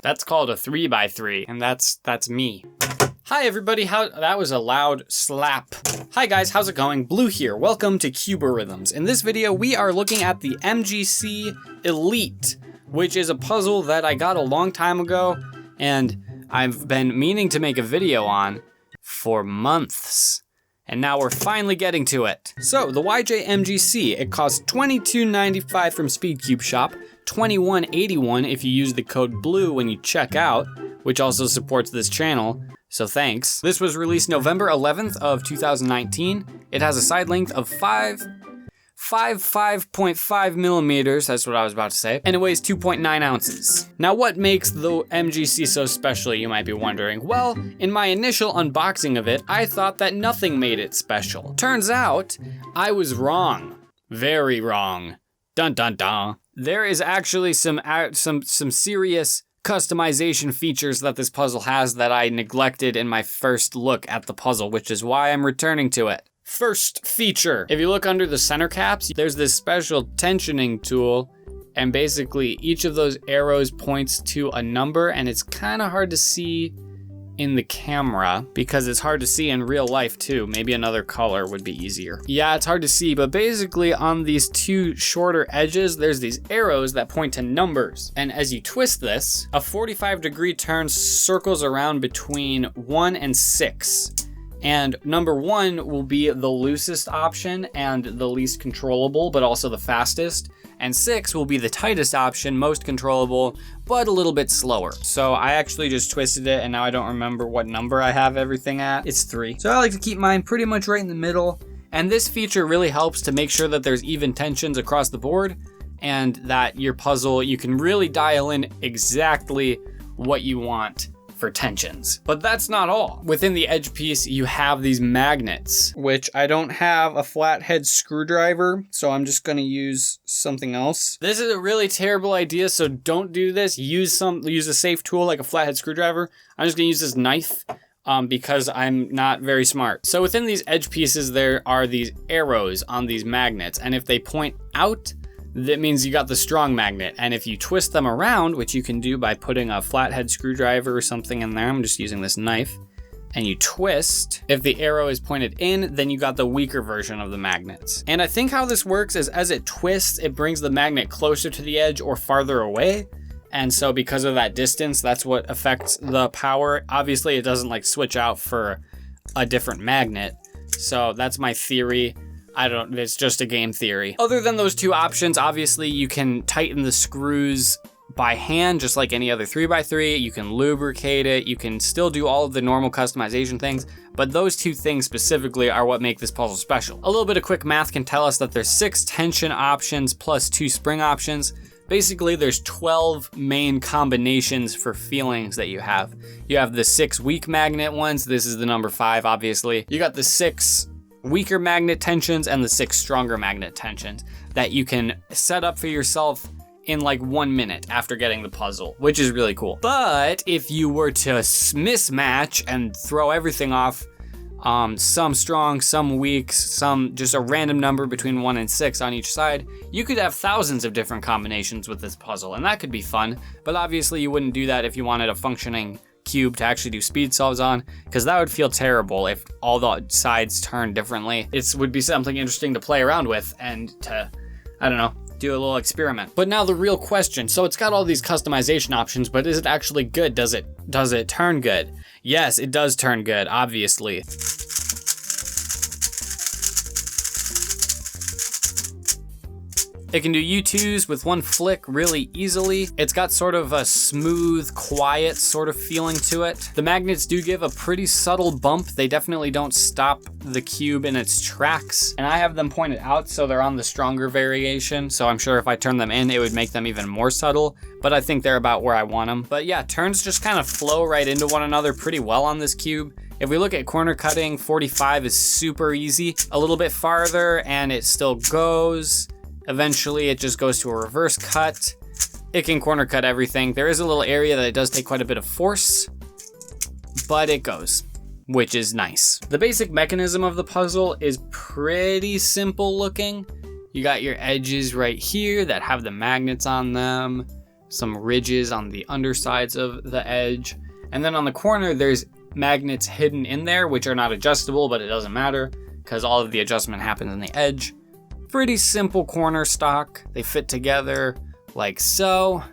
That's called a 3x3, and that's me. Hi everybody, that was a loud slap. Hi guys, how's it going? Blue here, welcome to Cubeorithms. In this video, we are looking at the MGC Elite, which is a puzzle that I got a long time ago, and I've been meaning to make a video on for months. And now we're finally getting to it. So, the YJ MGC, it costs $22.95 from SpeedCubeShop, $21.81 if you use the code BLUE when you check out, which also supports this channel, so thanks. This was released November 11th of 2019. It has a side length of 5.5 millimeters, that's what I was about to say, and it weighs 2.9 ounces. Now what makes the MGC so special, you might be wondering? Well, in my initial unboxing of it, I thought that nothing made it special. Turns out, I was wrong. Very wrong. Dun dun dun. There is actually some serious customization features that this puzzle has that I neglected in my first look at the puzzle, which is why I'm returning to it. First feature, if you look under the center caps, there's this special tensioning tool, and basically each of those arrows points to a number, and it's kind of hard to see in the camera because it's hard to see in real life too. Maybe another color would be easier. Yeah, it's hard to see, but basically on these two shorter edges, there's these arrows that point to numbers. And as you twist this, a 45-degree turn circles around between 1 and 6. And number 1 will be the loosest option and the least controllable, but also the fastest. And 6 will be the tightest option, most controllable, but a little bit slower. So I actually just twisted it, and now I don't remember what number I have everything at. It's 3. So I like to keep mine pretty much right in the middle. And this feature really helps to make sure that there's even tensions across the board, and that your puzzle, you can really dial in exactly what you want for tensions. But that's not all. Within the edge piece, you have these magnets, which I don't have a flathead screwdriver, so I'm just gonna use something else. This is a really terrible idea, so don't do this. Use a safe tool like a flathead screwdriver. I'm just gonna use this knife because I'm not very smart. So within these edge pieces, there are these arrows on these magnets, and if they point out, that means you got the strong magnet, and if you twist them around, which you can do by putting a flathead screwdriver or something in there, I'm just using this knife, and you twist, if the arrow is pointed in, then you got the weaker version of the magnets. And I think how this works is as it twists, it brings the magnet closer to the edge or farther away, and so because of that distance, that's what affects the power. Obviously, it doesn't like switch out for a different magnet, so that's my theory. It's just a game theory. Other than those two options, obviously you can tighten the screws by hand, just like any other 3x3. You can lubricate it. You can still do all of the normal customization things, but those two things specifically are what make this puzzle special. A little bit of quick math can tell us that there's 6 tension options plus 2 spring options. Basically, there's 12 main combinations for feelings that you have. You have the 6 weak magnet ones. This is the number 5, obviously. You got the 6 weaker magnet tensions and the 6 stronger magnet tensions that you can set up for yourself in like 1 minute after getting the puzzle, which is really cool. But if you were to mismatch and throw everything off, some strong, some weak, some just a random number between 1 and 6 on each side, you could have thousands of different combinations with this puzzle, and that could be fun. But obviously you wouldn't do that if you wanted a functioning cube to actually do speed solves on, because that would feel terrible if all the sides turn differently. It would be something interesting to play around with and to, I don't know, do a little experiment. But now the real question, so it's got all these customization options, but is it actually good? Does it turn good? Yes, it does turn good, obviously. It can do U2s with 1 flick really easily. It's got sort of a smooth, quiet sort of feeling to it. The magnets do give a pretty subtle bump. They definitely don't stop the cube in its tracks. And I have them pointed out so they're on the stronger variation. So I'm sure if I turn them in, it would make them even more subtle. But I think they're about where I want them. But yeah, turns just kind of flow right into one another pretty well on this cube. If we look at corner cutting, 45 is super easy. A little bit farther and it still goes. Eventually it just goes to a reverse cut. It can corner cut everything. There is a little area that it does take quite a bit of force, but it goes, which is nice. The basic mechanism of the puzzle is pretty simple looking. You got your edges right here that have the magnets on them, some ridges on the undersides of the edge. And then on the corner, there's magnets hidden in there, which are not adjustable, but it doesn't matter because all of the adjustment happens in the edge. Pretty simple corner stock. They fit together like so.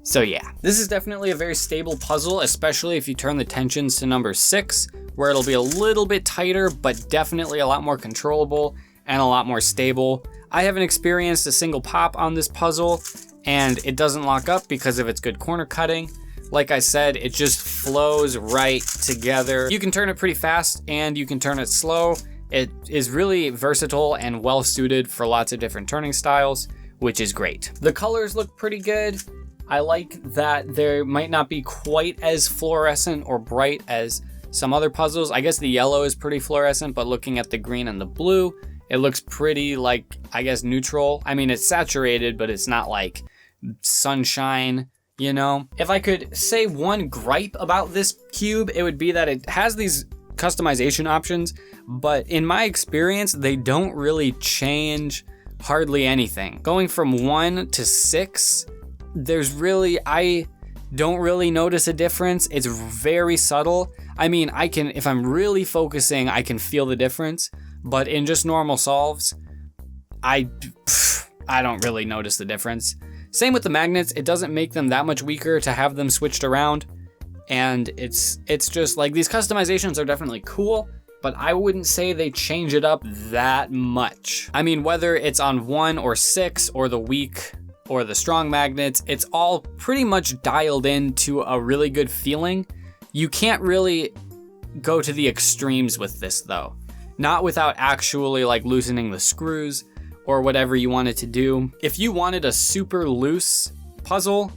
So yeah, this is definitely a very stable puzzle, especially if you turn the tensions to number 6, where it'll be a little bit tighter, but definitely a lot more controllable and a lot more stable. I haven't experienced a single pop on this puzzle, and it doesn't lock up because of its good corner cutting. Like I said, it just flows right together. You can turn it pretty fast and you can turn it slow. It is really versatile and well suited for lots of different turning styles, which is great. The colors look pretty good. I like that they might not be quite as fluorescent or bright as some other puzzles. I guess the yellow is pretty fluorescent, but looking at the green and the blue, it looks pretty like, I guess, neutral. I mean, it's saturated, but it's not like sunshine, you know? If I could say one gripe about this cube, it would be that it has these customization options, but in my experience, they don't really change hardly anything. Going from 1 to 6, I don't really notice a difference. It's very subtle. I mean, if I'm really focusing, I can feel the difference, but in just normal solves, I don't really notice the difference. Same with the magnets. It doesn't make them that much weaker to have them switched around. And it's just like, these customizations are definitely cool, but I wouldn't say they change it up that much. I mean, whether it's on 1 or 6 or the weak or the strong magnets, it's all pretty much dialed in to a really good feeling. You can't really go to the extremes with this though. Not without actually like loosening the screws or whatever you wanted to do. If you wanted a super loose puzzle,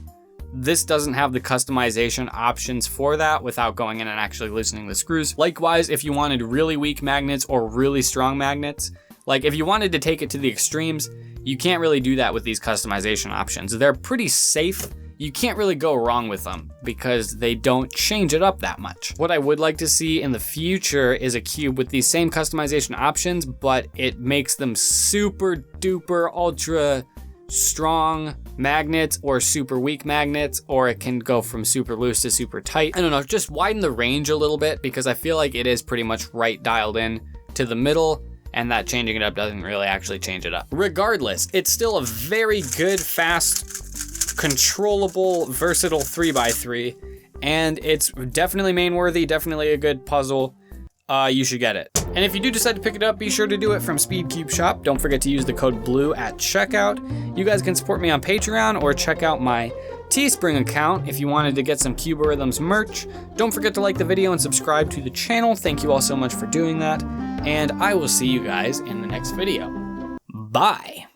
this doesn't have the customization options for that without going in and actually loosening the screws. Likewise, if you wanted really weak magnets or really strong magnets, like if you wanted to take it to the extremes, you can't really do that with these customization options. They're pretty safe. You can't really go wrong with them because they don't change it up that much. What I would like to see in the future is a cube with these same customization options, but it makes them super duper ultra strong magnets or super weak magnets, or it can go from super loose to super tight. I don't know, just widen the range a little bit because I feel like it is pretty much right dialed in to the middle, and that changing it up doesn't really actually change it up. Regardless, it's still a very good, fast, controllable, versatile 3x3, and it's definitely main worthy, definitely a good puzzle. You should get it. And if you do decide to pick it up, be sure to do it from SpeedCubeShop. Don't forget to use the code BLUE at checkout. You guys can support me on Patreon or check out my Teespring account if you wanted to get some Cubeorithms merch. Don't forget to like the video and subscribe to the channel. Thank you all so much for doing that. And I will see you guys in the next video. Bye.